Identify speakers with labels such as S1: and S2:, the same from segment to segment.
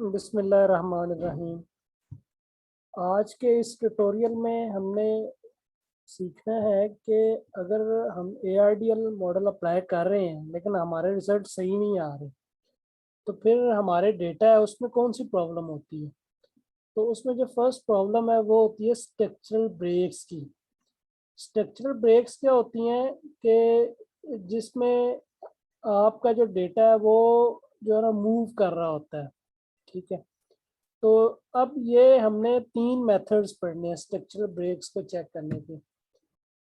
S1: बिस्मिल्लाहिर्रहमानिर्रहीम। आज के इस ट्यूटोरियल में हमने सीखना है कि अगर हम ARDL मॉडल अप्लाई कर रहे हैं लेकिन हमारे रिजल्ट सही नहीं आ रहे, तो फिर हमारे डेटा है उसमें कौन सी प्रॉब्लम होती है। तो उसमें जो फर्स्ट प्रॉब्लम है वो होती है स्ट्रक्चरल ब्रेक्स की। स्ट्रक्चरल ब्रेक्स क्या होती हैं कि जिसमें आपका जो डेटा है वो जो है ना मूव कर रहा होता है। ठीक है, तो अब ये हमने तीन मेथड्स पढ़ने हैं स्ट्रक्चरल ब्रेक्स को चेक करने के।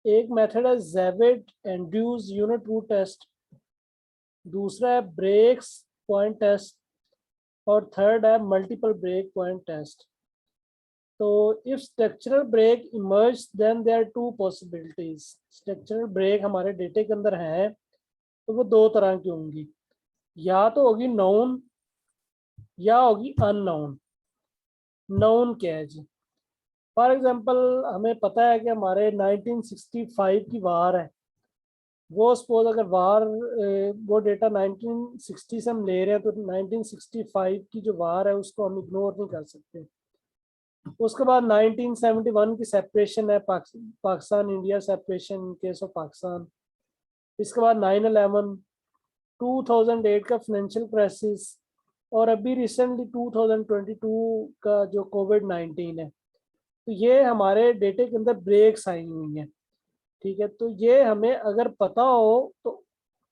S1: एक मेथड है Zivot Andrews unit root test, दूसरा है ब्रेक्स पॉइंट टेस्ट और थर्ड है मल्टीपल ब्रेक पॉइंट टेस्ट। तो if structural break emerge then there are two possibilities. Structural break हमारे डेटे के अंदर है तो वो दो तरह की होंगी, या तो होगी नोन या होगी अननोन। नोन क्या है जी? फॉर एग्जांपल हमें पता है कि हमारे 1965 की वार है। वो सपोज अगर वार वो डेटा 1960 से हम ले रहे हैं तो 1965 की जो वार है उसको हम इग्नोर नहीं कर सकते। उसके बाद 1971 की सेपरेशन है, Pakistan India separation, case of Pakistan. इसके बाद 9/11, 2008 का फाइनेंशियल क्राइसिस और अभी रिसेंटली 2022 का जो कोविड-19 है। तो ये हमारे डेटे के अंदर ब्रेक्स आई हुई हैं। ठीक है, तो ये हमें अगर पता हो तो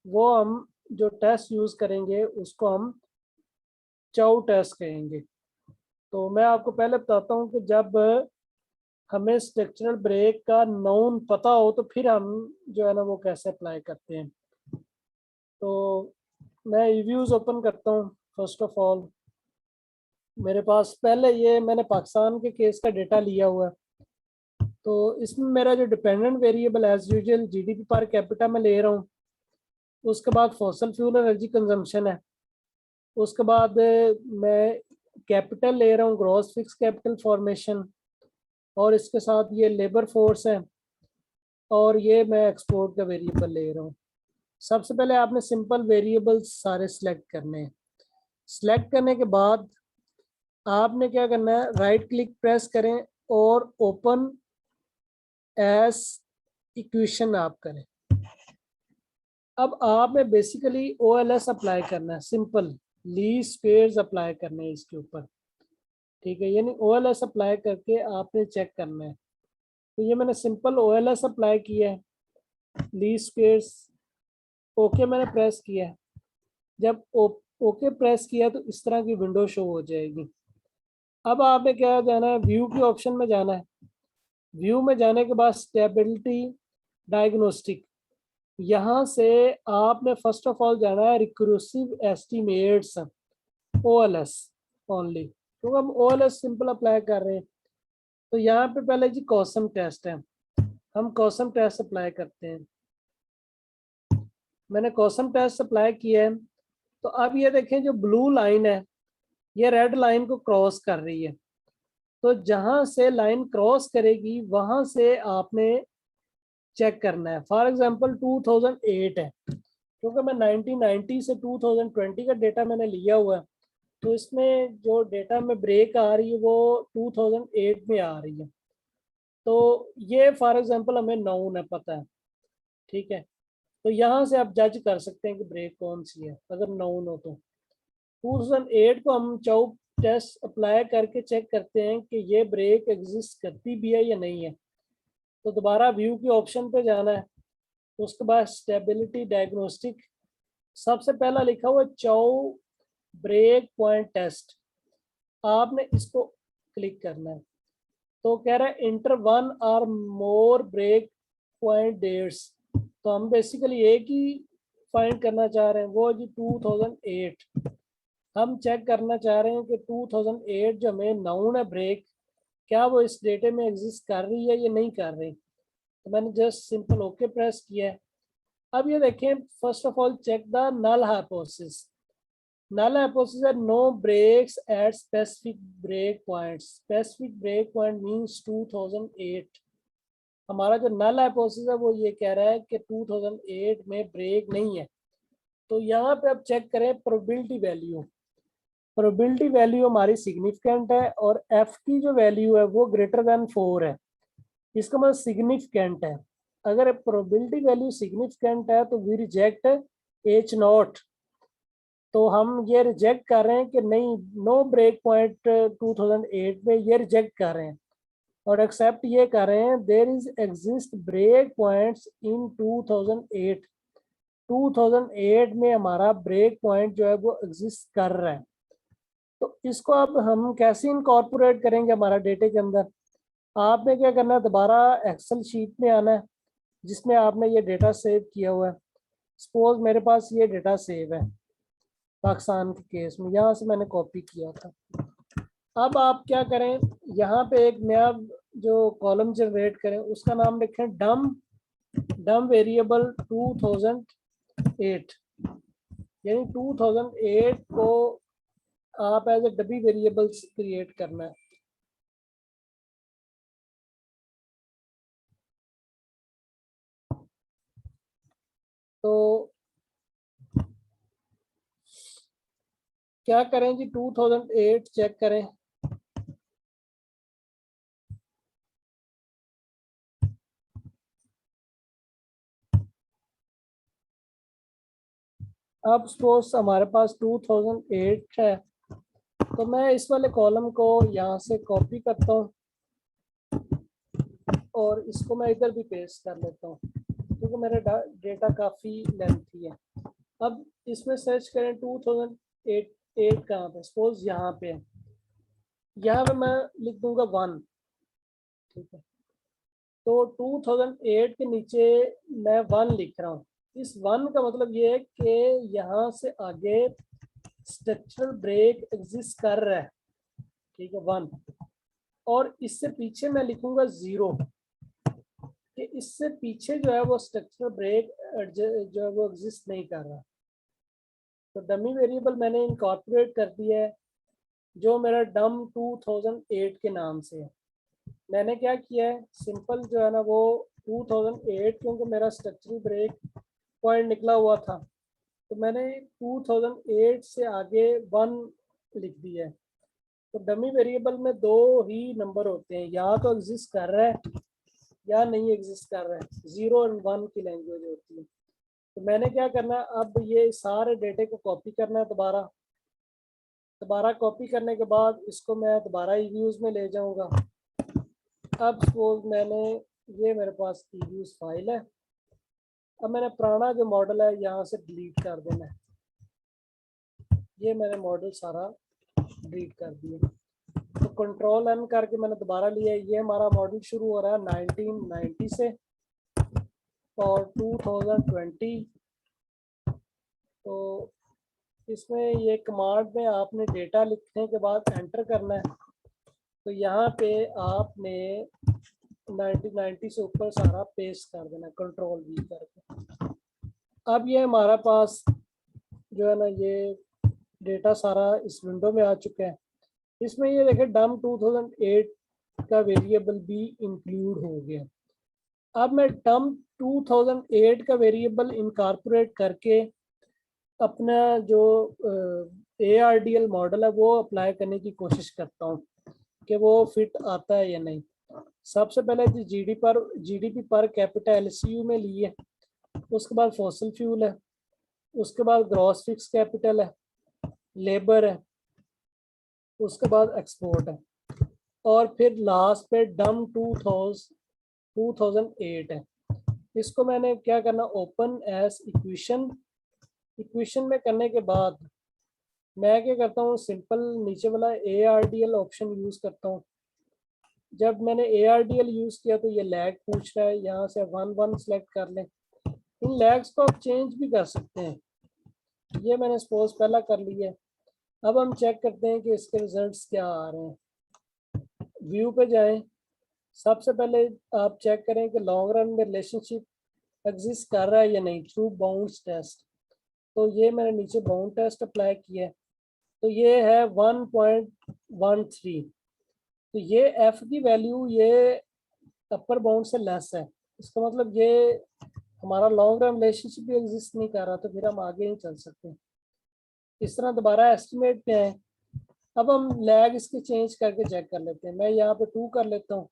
S1: वो हम जो टेस्ट यूज़ करेंगे उसको हम चाउ टेस्ट कहेंगे। तो मैं आपको पहले बताता हूँ कि जब हमें स्ट्रक्चरल ब्रेक का नोन पता हो तो फिर हम जो है ना वो कैसे अप्लाई करते हैं। तो मैं रिव्यूज़ ओपन करता हूँ। फर्स्ट ऑफ ऑल मेरे पास पहले ये मैंने पाकिस्तान के केस का डेटा लिया हुआ है। तो इसमें मेरा जो dependent variable as usual GDP per capita में ले रहा हूँ। उसके बाद फॉसल फ्यूल एनर्जी कंजम्पशन है। उसके बाद मैं कैपिटल ले रहा हूँ, ग्रॉस फिक्स कैपिटल फॉर्मेशन, और इसके साथ ये लेबर फोर्स है, और ये मैं एक्सपोर्ट का वेरिएबल ले रहा हूँ। सबसे पहले आपने सिंपल वेरिएबल्स सारे सिलेक्ट करने हैं। सिलेक्ट करने के बाद आपने क्या करना है, राइट क्लिक प्रेस करें और ओपन एज इक्वेशन आप करें। अब आपने बेसिकली OLS अप्लाई करना है, सिंपल लीस्ट स्क्वेयर्स अप्लाई करने हैं इसके ऊपर। ठीक है, यानी OLS अप्लाई करके आपने चेक करना है। तो ये मैंने सिंपल OLS अप्लाई किया है, लीस्ट स्क्वेयर्स, ओके मैंने प्रेस किया है। जब ओके प्रेस किया तो इस तरह की विंडो शो हो जाएगी। अब आपने क्या जाना है, व्यू के ऑप्शन में जाना है। व्यू में जाने के बाद स्टेबिलिटी डायग्नोस्टिक, यहाँ से आपने फर्स्ट ऑफ ऑल जाना है रिक्रूसिव एस्टिमेट्स OLS ओनली, क्योंकि हम OLS सिंपल अप्लाई कर रहे हैं। तो यहाँ पे पहले जी कॉसम टेस्ट है, हम कॉसम टेस्ट अप्लाई करते हैं। मैंने कॉसम टेस्ट अप्लाई किया है। तो अब ये देखें जो ब्लू लाइन है ये रेड लाइन को क्रॉस कर रही है। तो जहां से लाइन क्रॉस करेगी वहां से आपने चेक करना है। फॉर एग्जांपल 2008 है, क्योंकि मैं 1990 से 2020 का डेटा मैंने लिया हुआ है, तो इसमें जो डेटा में ब्रेक आ रही है वो 2008 में आ रही है। तो ये फॉर एग्जांपल हमें नाउन है, पता है। ठीक है, तो यहाँ से आप जज कर सकते हैं कि ब्रेक कौन सी है अगर नाउन हो तो। 2008 को हम चाउ टेस्ट अप्लाई करके चेक करते हैं कि ये ब्रेक एग्जिस्ट करती भी है या नहीं है। तो दोबारा व्यू के ऑप्शन पे जाना है। उसके बाद स्टेबिलिटी डायग्नोस्टिक, सबसे पहला लिखा हुआ चाउ ब्रेक पॉइंट टेस्ट, आपने इसको क्लिक करना है। तो कह रहा है इंटर 1 और मोर ब्रेक पॉइंट डेट्स। तो हम बेसिकली एक ही फाइंड करना चाह रहे हैं, वो जी 2008। हम चेक करना चाह रहे हैं कि 2008 जो हमें नाउन है ब्रेक, क्या वो इस डेटे में एग्जिस्ट कर रही है या नहीं कर रही। तो मैंने जस्ट सिंपल ओके प्रेस किया है। अब ये देखें, first of all check the null hypothesis. Null hypothesis है no breaks at specific break points. Specific break point means 2008। हमारा जो नल हाइपोथेसिस है वो ये कह रहा है कि 2008 में ब्रेक नहीं है। तो यहाँ पे अब चेक करें प्रोबेबिलिटी वैल्यू। प्रोबेबिलिटी वैल्यू हमारी सिग्निफिकेंट है और एफ की जो वैल्यू है वो ग्रेटर देन 4 है, इसका मतलब सिग्निफिकेंट है। अगर प्रोबेबिलिटी वैल्यू सिग्निफिकेंट है तो वी रिजेक्ट एच नॉट, तो हम ये रिजेक्ट कर रहे हैं कि नहीं, नो ब्रेक पॉइंट 2008 में ये रिजेक्ट कर रहे हैं और एक्सेप्ट ये कर रहे हैं there is exist break points in 2008। 2008 में हमारा ब्रेक पॉइंट जो है वो एग्जिस्ट कर रहा है। तो इसको अब हम कैसे इनकॉर्पोरेट करेंगे हमारा डेटे के अंदर? आपने क्या करना है, दोबारा एक्सेल शीट में आना है जिसमें आपने ये डेटा सेव किया हुआ है। सपोज मेरे पास ये डेटा सेव है पाकिस्तान के केस में, यहाँ से मैंने कॉपी किया था। अब आप क्या करें, यहाँ पे एक नया जो कॉलम जनरेट करें उसका नाम लिखें डम वेरिएबल 2008, यानी 2008 को आप as a dummy variables create करना है। तो क्या करें जी, 2008 चेक करें। अब सपोज हमारे पास 2008 है, तो मैं इस वाले कॉलम को यहाँ से कॉपी करता हूँ और इसको मैं इधर भी पेस्ट कर लेता हूँ क्योंकि मेरा डेटा काफ़ी लेंथी है। अब इसमें सर्च करें 2008 कहाँ पे, सपोज यहाँ पे है, यहाँ पे मैं लिख दूंगा 1, ठीक है। तो 2008 के नीचे मैं 1 लिख रहा हूँ। इस 1 का मतलब ये है कि यहाँ से आगे स्ट्रक्चरल ब्रेक एग्जिस्ट कर रहा है, ठीक है, 1। और इससे पीछे मैं लिखूंगा 0 कि इससे पीछे जो है वो स्ट्रक्चरल ब्रेक जो है वो एग्जिस्ट नहीं कर रहा। तो डमी वेरिएबल मैंने इनकॉर्पोरेट कर दिया है जो मेरा डम 2008 के नाम से है। मैंने क्या किया है, सिंपल जो है ना वो 2008, क्योंकि मेरा स्ट्रक्चरल ब्रेक पॉइंट निकला हुआ था तो मैंने 2008 से आगे 1 लिख दिया है। तो डमी वेरिएबल में 2 ही नंबर होते हैं, या तो एग्जिस्ट कर रहा है या नहीं एग्जिस्ट कर रहा है। 0 और 1 की लैंग्वेज होती है। तो मैंने क्या करना है, अब ये सारे डेटे को कॉपी करना है। दोबारा कॉपी करने के बाद इसको मैं दोबारा ईव्यूज में ले जाऊंगा। अब सपोज ये मेरे पास ईव्यूज फाइल है। अब मैंने पुराना जो मॉडल है यहाँ से डिलीट कर देना है। ये मैंने मॉडल सारा डिलीट कर दिया। तो कंट्रोल एन करके मैंने दोबारा लिया। ये हमारा मॉडल शुरू हो रहा है 1990 से और 2020। तो इसमें ये कमांड में आपने डेटा लिखने के बाद एंटर करना है। तो यहाँ पे आपने 1990 से ऊपर सारा पेस्ट कर देना, कंट्रोल वी करके। अब ये हमारा पास जो है ना ये डेटा सारा इस विंडो में आ चुका है। इसमें ये देखें डम 2008 का वेरिएबल भी इंक्लूड हो गया। अब मैं डम 2008 का वेरिएबल इनकॉर्पोरेट करके अपना जो ARDL मॉडल है वो अप्लाई करने की कोशिश करता हूँ कि वो फिट आता है या नहीं। सबसे पहले जो GDP पर कैपिटा LCU में लिए, उसके बाद फॉसिल फ्यूल है, उसके बाद ग्रॉस फिक्स कैपिटल है, लेबर है, उसके बाद एक्सपोर्ट है और फिर लास्ट पे डम 2008 है। इसको मैंने क्या करना, ओपन एज इक्वेशन में करने के बाद मैं क्या करता हूँ, सिंपल नीचे वाला ARDL ऑप्शन यूज करता हूँ। जब मैंने ARDL यूज किया तो ये लैग पूछ रहा है, यहाँ से 1 सेलेक्ट कर लें। इन लैग्स को आप चेंज भी कर सकते हैं। ये मैंने सपोज पहला कर लिया है। अब हम चेक करते हैं कि इसके रिजल्ट्स क्या आ रहे हैं। व्यू पे जाएं। सबसे पहले आप चेक करें कि लॉन्ग रन में रिलेशनशिप एग्जिस्ट कर रहा है या नहीं थ्रू बाउंड्स टेस्ट। तो ये मैंने नीचे बाउंड टेस्ट अप्लाई किया है तो ये है 1.13। तो ये एफ की वैल्यू ये अपर बाउंड से लेस है। इसका मतलब ये हमारा लॉन्ग रन रिलेशनशिप भी एग्जिस्ट नहीं कर रहा, तो फिर हम आगे नहीं चल सकते। इस तरह दोबारा एस्टिमेट पे आए। अब हम लैग इसके चेंज करके चेक कर लेते हैं। मैं यहाँ पे 2 कर लेता हूँ,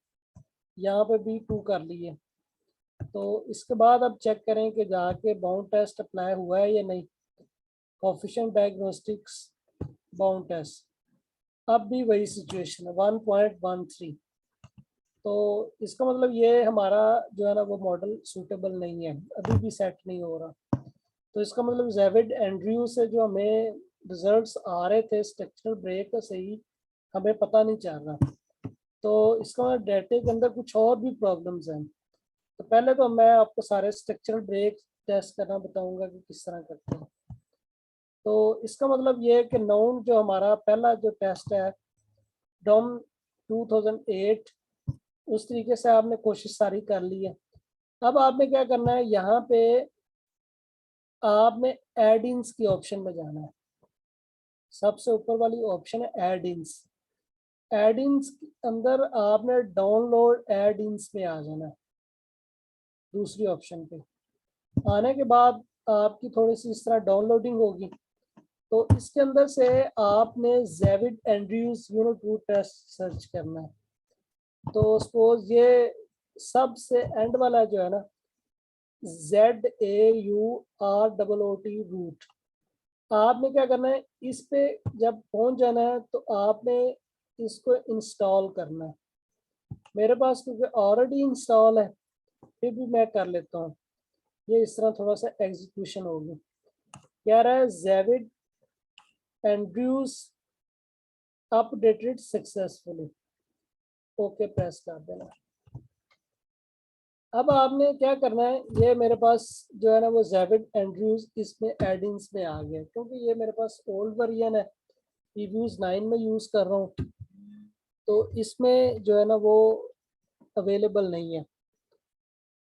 S1: यहाँ पे भी 2 कर लिए। तो इसके बाद अब चेक करें कि जाके बाउंड टेस्ट अप्लाई हुआ है या नहीं। कोफिशिएंट डायग्नोस्टिक्स बाउंड टेस्ट, अब भी वही सिचुएशन है 1.13। तो इसका मतलब ये हमारा जो है ना वो मॉडल सूटेबल नहीं है, अभी भी सेट नहीं हो रहा। तो इसका मतलब जेविड एंड्रयू से जो हमें रिजल्ट्स आ रहे थे स्ट्रक्चरल ब्रेक का सही हमें पता नहीं चल रहा। तो इसका मतलब डेटे के अंदर कुछ और भी प्रॉब्लम्स हैं। तो पहले तो मैं आपको सारे स्ट्रक्चरल ब्रेक टेस्ट करना बताऊंगा कि किस तरह करते हैं। तो इसका मतलब ये है कि नाउन जो हमारा पहला जो टेस्ट है डॉम 2008, उस तरीके से आपने कोशिश सारी कर ली है। अब आपने क्या करना है, यहाँ पे आपने एड इन्स की ऑप्शन में जाना है। सबसे ऊपर वाली ऑप्शन है एड इन्स। एड इन्स के अंदर आपने डाउनलोड एड इन्स में आ जाना है, दूसरी ऑप्शन पे आने के बाद आपकी थोड़ी सी इस तरह डाउनलोडिंग होगी। तो इसके अंदर से आपने जेविड एंड्रयूज यूनिट 2 टेस्ट सर्च करना है। तो सपोज ये सबसे एंड वाला जो है ना ZAUROOT रूट, आपने क्या करना है, इस पे जब पहुंच जाना है तो आपने इसको इंस्टॉल करना है। मेरे पास क्योंकि ऑलरेडी इंस्टॉल है फिर भी मैं कर लेता हूँ। ये इस तरह थोड़ा सा एग्जीक्यूशन होगी। कह रहा है Zivot Andrews updated successfully, okay press कर देना। अब आपने क्या करना है, ये मेरे पास जो है ना वो जेविड एंड्रयूज इसमें एडिंग्स में आ गया, क्योंकि ये मेरे पास ओल्ड वर्जन है, प्रीव्यूज 9 में यूज़ कर रहा हूँ, तो इसमें जो है ना वो अवेलेबल नहीं है।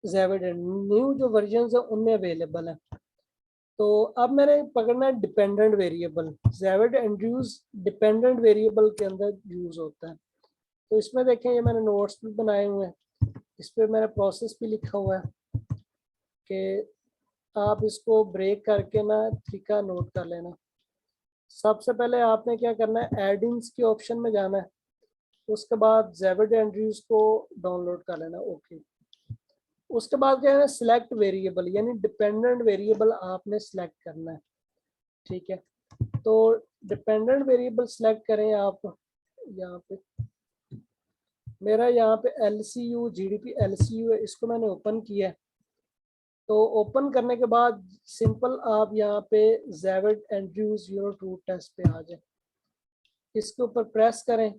S1: जेविड न्यू जो वर्जन है उनमें अवेलेबल है। तो अब मैंने पकड़ना है dependent variable. Zivot Andrews dependent variable के अंदर यूज़ होता है। तो इसमें देखें ये मैंने नोट्स भी बनाए हुए हैं, इस पर मैंने प्रोसेस भी लिखा हुआ है कि आप इसको ब्रेक करके ना तरीका नोट कर लेना। सबसे पहले आपने क्या करना है, एडिंग्स की ऑप्शन में जाना है, उसके बाद जेविड एंड्रयूज को डाउनलोड कर लेना। ओके, उसके बाद क्या है, सिलेक्ट वेरिएबल, यानी डिपेंडेंट वेरिएबल आपने सिलेक्ट करना है। ठीक है, तो डिपेंडेंट वेरिएबल सिलेक्ट करें आप। यहाँ पे मेरा यहाँ पे LCU GDP LCU है, इसको मैंने ओपन किया है। तो ओपन करने के बाद सिंपल आप यहाँ पे जेविड एंड्रयूज यूनिट रूट टेस्ट पे आ जाए, इसके ऊपर प्रेस करें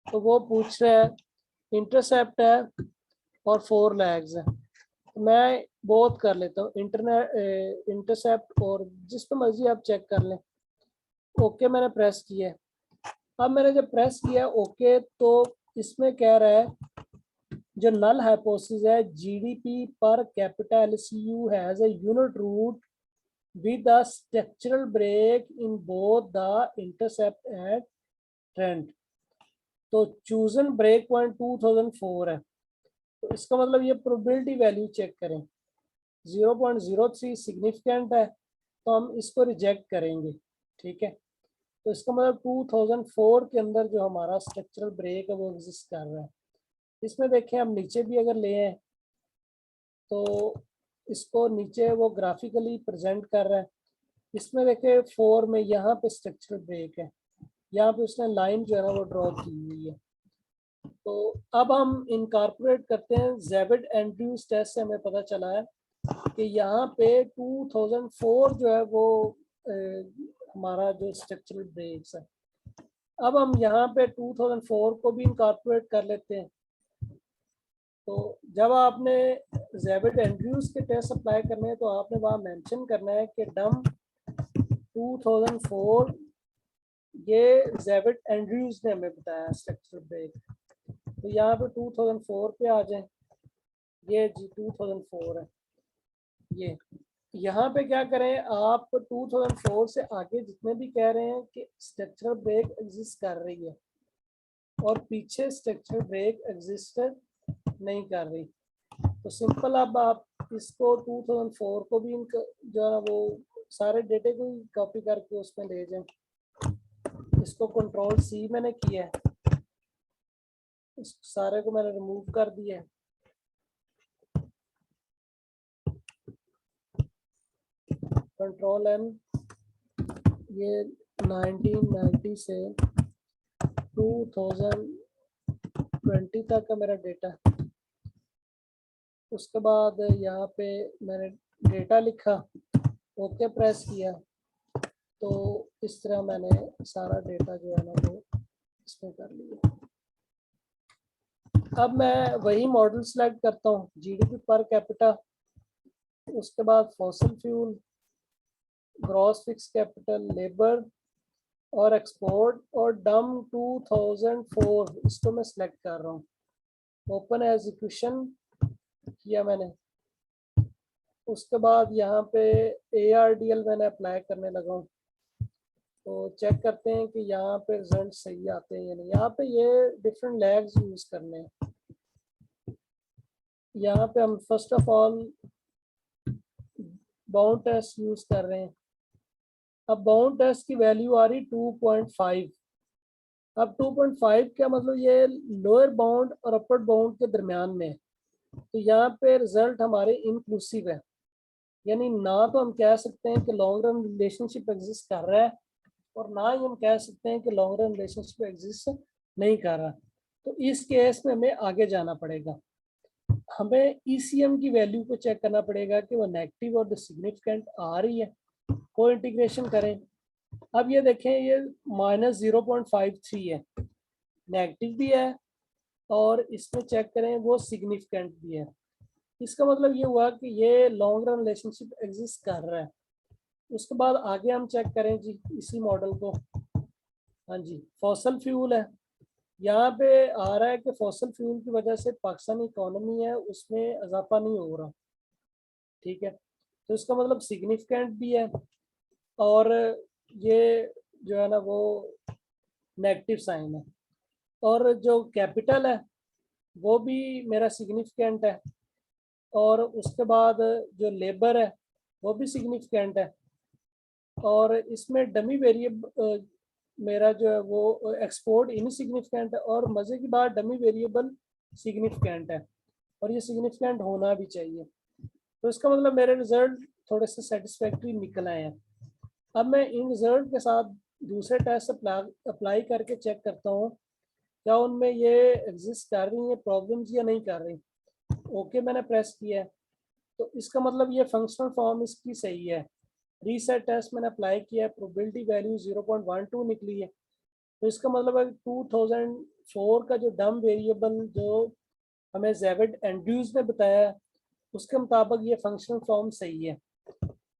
S1: तो वो पूछ रहा है इंटरसेप्ट है और 4 लैग्स है। तो मैं बहुत कर लेता हूँ इंटरनेट इंटरसेप्ट, और जिस पे मर्जी आप चेक कर लें। ओके मैंने प्रेस किया है। अब मैंने जब प्रेस किया ओके, तो इसमें कह रहा है जो नल हाइपोथेसिस है GDP per capita LCU has a unit root with a structural break in both the intercept and trend। तो चूजन ब्रेक पॉइंट 2004 है। तो इसका मतलब ये प्रोबेबिलिटी वैल्यू चेक करें, 0.03 सिग्निफिकेंट है, तो हम इसको रिजेक्ट करेंगे। ठीक है, तो इसका मतलब 2004 के अंदर जो हमारा स्ट्रक्चरल ब्रेक है वो एग्जिस्ट कर रहा है। इसमें देखें हम नीचे भी अगर ले आए तो इसको नीचे वो ग्राफिकली प्रेजेंट कर रहा है। इसमें देखें 4 में यहाँ पे स्ट्रक्चरल ब्रेक है, यहाँ पे उसने लाइन जो है ना वो ड्रॉ की हुई है। तो अब हम इनकॉर्पोरेट करते हैं जेविड एंड्रयूज टेस्ट से हमें पता चला है कि यहाँ पे 2004 जो है वो हमारा जो स्ट्रक्चरल ब्रेक्स है। अब हम यहाँ पे 2004 को भी इनकॉर्पोरेट कर लेते हैं। तो जब आपने जेविड एंड्रयूज के टेस्ट अप्लाई करने हैं तो आपने वहाँ मेंशन करना है कि डम 2004, ये जेविड एंड्रयूज ने हमें बताया स्ट्रक्चरल ब्रेक। तो यहाँ पे 2004 पे आ जाए, ये जी 2004 है। ये यहाँ पे क्या करें, आप 2004 से आगे जितने भी कह रहे हैं कि स्ट्रक्चरल ब्रेक एग्जिस्ट कर रही है और पीछे स्ट्रक्चरल ब्रेक एग्जिस्ट नहीं कर रही, तो सिंपल अब आप इसको 2004 को भी जो है वो सारे डेटे को कॉपी करके उसमें ले जाएं। इसको कंट्रोल सी मैंने किया है, इस सारे को मैंने रिमूव कर दिया है। कंट्रोल एम, ये 1990 से 2020 तक का मेरा डेटा। उसके बाद यहाँ पे मैंने डेटा लिखा, ओके प्रेस किया, तो इस तरह मैंने सारा डेटा जो है ना वो इसमें कर लिया। अब मैं वही मॉडल सेलेक्ट करता हूँ, जीडीपी पर कैपिटा, उसके बाद fossil fuel, gross fix capital, labour और एक्सपोर्ट और डम 2004, इसको मैं सेलेक्ट कर रहा हूँ। ओपन एग्जीक्यूशन किया मैंने। उसके बाद यहाँ पे ARDL मैंने अप्लाई करने लगा हूँ, तो चेक करते हैं कि यहाँ पे रिजल्ट सही आते हैं या नहीं। यहाँ पे ये डिफरेंट लैग्स यूज करने हैं। यहाँ पे हम first of all bound test use कर रहे हैं। अब बाउंड टेस्ट की वैल्यू आ रही 2.5। अब 2.5 क्या मतलब, ये लोअर बाउंड और अपर बाउंड के दरमियान में, तो यहाँ पे रिजल्ट हमारे इंक्लूसिव है, यानी ना तो हम कह सकते हैं कि लॉन्ग रन रिलेशनशिप एग्जिस्ट कर रहा है और ना ही हम कह सकते हैं कि लॉन्ग रन रिलेशनशिप एग्जिस्ट नहीं कर रहा। तो इस केस में हमें आगे जाना पड़ेगा, हमें ECM की वैल्यू को चेक करना पड़ेगा कि वो नेगेटिव और सिग्निफिकेंट आ रही है। को इंटीग्रेशन करें। अब ये देखें, ये -0.53 है, नेगेटिव भी है और इसमें चेक करें वो सिग्निफिकेंट भी है। इसका मतलब ये हुआ कि ये लॉन्ग रन रिलेशनशिप एग्जिस्ट कर रहा है। उसके बाद आगे हम चेक करें जी इसी मॉडल को। हाँ जी, फॉसल फ्यूल है, यहाँ पे आ रहा है कि फॉसल फ्यूल की वजह से पाकिस्तानी इकोनॉमी है उसमें इजाफा नहीं हो रहा। ठीक है, तो इसका मतलब सिग्निफिकेंट भी है और ये जो है ना वो नेगेटिव साइन है। और जो कैपिटल है वो भी मेरा सिग्निफिकेंट है और उसके बाद जो लेबर है वो भी सिग्निफिकेंट है और इसमें डमी वेरिएबल मेरा जो है वो एक्सपोर्ट इनसिग्निफिकेंट है और मज़े की बात डमी वेरिएबल सिग्निफिकेंट है और ये सिग्निफिकेंट होना भी चाहिए। तो इसका मतलब मेरे रिजल्ट थोड़े से सेटिस्फैक्ट्री निकल आए हैं। अब मैं इन रिजल्ट के साथ दूसरे टेस्ट अप्लाई करके चेक करता हूँ क्या उनमें ये एग्जिस्ट कर रही है प्रॉब्लम्स या नहीं कर रही। ओके मैंने प्रेस किया है, तो इसका मतलब ये फंक्शनल फॉर्म इसकी सही है। रीसेट टेस्ट मैंने अप्लाई किया है, प्रोबेबिलिटी वैल्यू 0.12 निकली है, तो इसका मतलब है 2004 का जो डम वेरिएबल जो हमें ज़ेविड एंड्रयूज ने बताया उसके मुताबिक ये फंक्शनल फॉर्म सही है।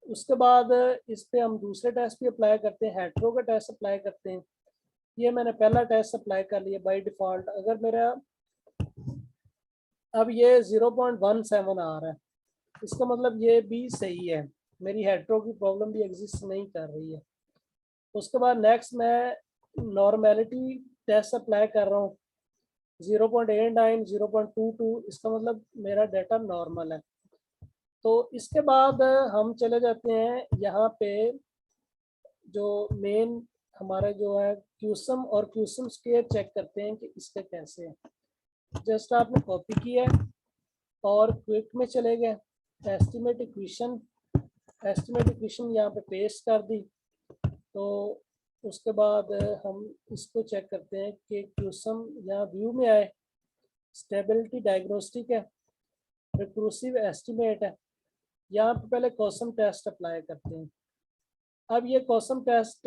S1: उसके बाद इस पे हम दूसरे टेस्ट भी अप्लाई करते हैं, हेट्रो का टेस्ट अप्लाई करते हैं। ये मैंने पहला टेस्ट अप्लाई कर लिया बाय डिफ़ॉल्ट। अगर मेरा अब ये 0.17 आ रहा है, इसका मतलब ये भी सही है, मेरी हेट्रो की प्रॉब्लम भी एग्जिस्ट नहीं कर रही है। उसके बाद नेक्स्ट मैं नॉर्मेलिटी टेस्ट अप्लाई कर रहा हूँ 0.89 0.22, इसका मतलब मेरा डाटा नॉर्मल है। तो इसके बाद हम चले जाते हैं यहाँ पे जो मेन हमारा जो है क्यूसम और क्यूसम स्क्वायर चेक करते हैं कि इसके कैसे है। जस्ट आपने कॉपी किया है और क्विक में चले गए, एस्टिमेट इक्वेशन यहाँ पे पेस्ट कर दी। तो उसके बाद हम इसको चेक करते हैं कि क्यूसम यहाँ व्यू में आए, स्टेबिलिटी डायग्नोस्टिक है, रिक्रूसिव एस्टिमेट है। यहाँ पे पहले कॉसम टेस्ट अप्लाई करते हैं। अब ये कॉसम टेस्ट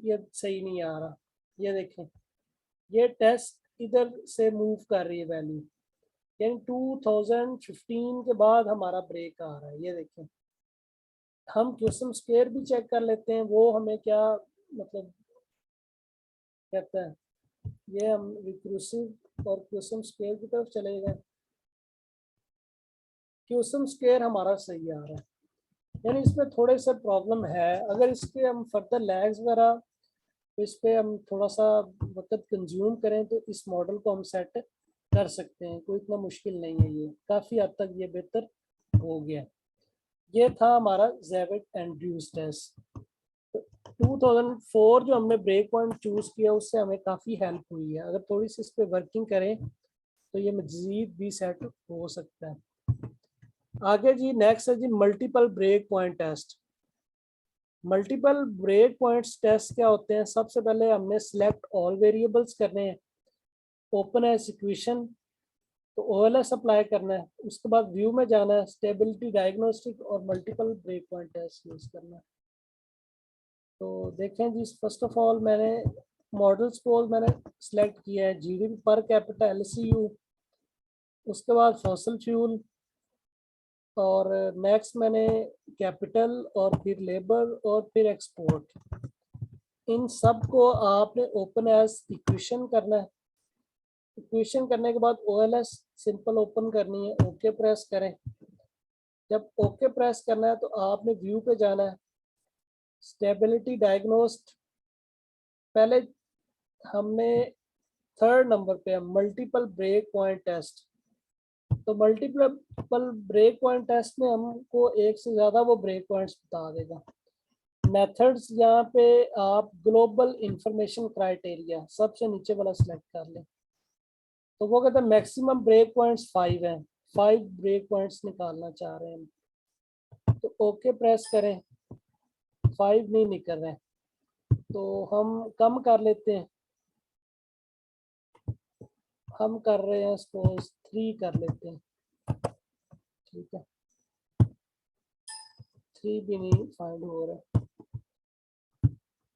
S1: ये सही नहीं आ रहा, ये देखें ये टेस्ट इधर से मूव कर रही है वैल्यू, यानी 2015 के बाद हमारा ब्रेक आ रहा है। ये देखें, हम क्यूसम स्क्वायर भी चेक कर लेते हैं, वो हमें क्या मतलब कहता है। ये हम रिक्रूसिव और क्यूसम स्क्वायर की तरफ चले गए, क्यूसम स्क्वायर हमारा सही आ रहा है, यानी इसमें थोड़े से प्रॉब्लम है। अगर इसके हम फर्दर लैग्स वगैरह तो इस पर हम थोड़ा सा वक्त कंज्यूम करें तो इस मॉडल को हम सेट कर सकते हैं, कोई इतना मुश्किल नहीं है, ये काफ़ी हद तक ये बेहतर हो गया। ये था हमारा ज़ेविड एंड्रयूज टेस्ट। 2004 जो हमने ब्रेक पॉइंट चूज किया उससे हमें काफ़ी हेल्प हुई है। अगर थोड़ी सी इस पर वर्किंग करें तो ये मजीद भी सेट हो सकता है। आगे जी नेक्स्ट है जी multiple break point test. Multiple break points test क्या होते हैं? सबसे पहले हमने सिलेक्ट ऑल वेरिएबल्स करने हैं, ओपन एज इक्वेशन, तो ओएलएस अप्लाई करना है, उसके बाद व्यू में जाना है, स्टेबिलिटी डायग्नोस्टिक और multiple break point test use करना है। तो देखें जी, फर्स्ट ऑफ ऑल मैंने मॉडल स्पोज मैंने सिलेक्ट किया है, जीडीपी पर कैपिटा एलसीयू, उसके बाद फॉसिल फ्यूल, और नेक्स्ट मैंने कैपिटल और फिर लेबर और फिर एक्सपोर्ट। इन सब को आपने ओपन एज इक्वेशन करना है। इक्वेशन करने के बाद ओएलएस सिंपल ओपन करनी है, ओके प्रेस करें। जब ओके प्रेस करना है तो आपने व्यू पे जाना है, स्टेबिलिटी डायग्नोस्ट, पहले हमने थर्ड नंबर पे है मल्टीपल ब्रेक पॉइंट टेस्ट। तो मल्टीपल ब्रेक पॉइंट टेस्ट में हमको एक से ज़्यादा वो ब्रेक पॉइंट्स बता देगा। मेथड्स यहाँ पे आप ग्लोबल इंफॉर्मेशन क्राइटेरिया सबसे नीचे वाला सिलेक्ट कर लें, तो वो कहते हैं मैक्सिमम ब्रेक पॉइंट्स 5 हैं, 5 ब्रेक पॉइंट्स निकालना चाह रहे हैं, तो ओके प्रेस करें। 5 नहीं निकल रहे, तो हम कम कर लेते हैं, हम कर रहे हैं सपोज 3 कर लेते हैं, ठीक है। 3 भी नहीं फाइंड हो रहा,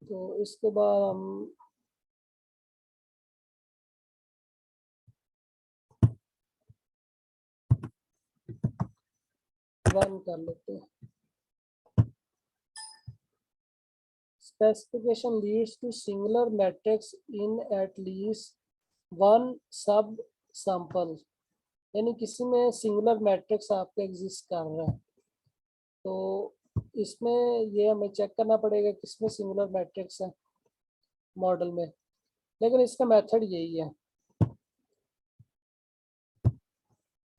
S1: तो इसके बाद हम वन कर लेते हैं। Specification leads to singular matrix in at least one sub sample, यानी किसी में सिंगुलर मैट्रिक्स आपका एग्जिस्ट कर रहा है, तो इसमें ये हमें चेक करना पड़ेगा किसमें सिंगुलर मैट्रिक्स है मॉडल में, लेकिन इसका मेथड यही है,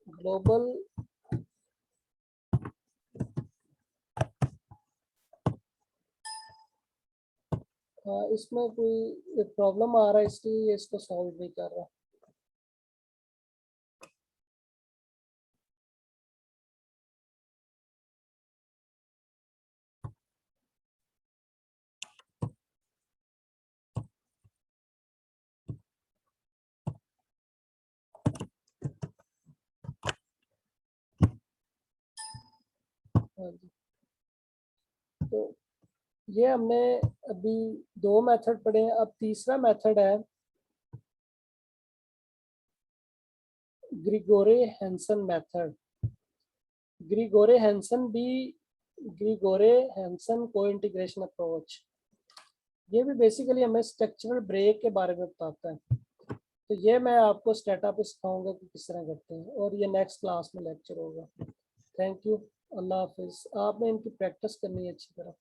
S1: ग्लोबल इसमें कोई प्रॉब्लम आ रहा है इसलिए इसको सॉल्व नहीं कर रहा। हाँ जी, तो ये हमने अभी 2 मेथड पढ़े हैं, अब तीसरा मेथड है ग्रिगोरे हैंसन मेथड। ग्रिगोरे हैंसन को इंटीग्रेशन अप्रोच, ये भी बेसिकली हमें स्ट्रक्चरल ब्रेक के बारे में बताता है, तो ये मैं आपको स्टेटा पे सिखाऊंगा कि किस तरह करते हैं, और ये नेक्स्ट क्लास में लेक्चर होगा। थैंक यू, अल्लाह हाफिज़। आपने इनकी प्रैक्टिस करनी है अच्छी तरह।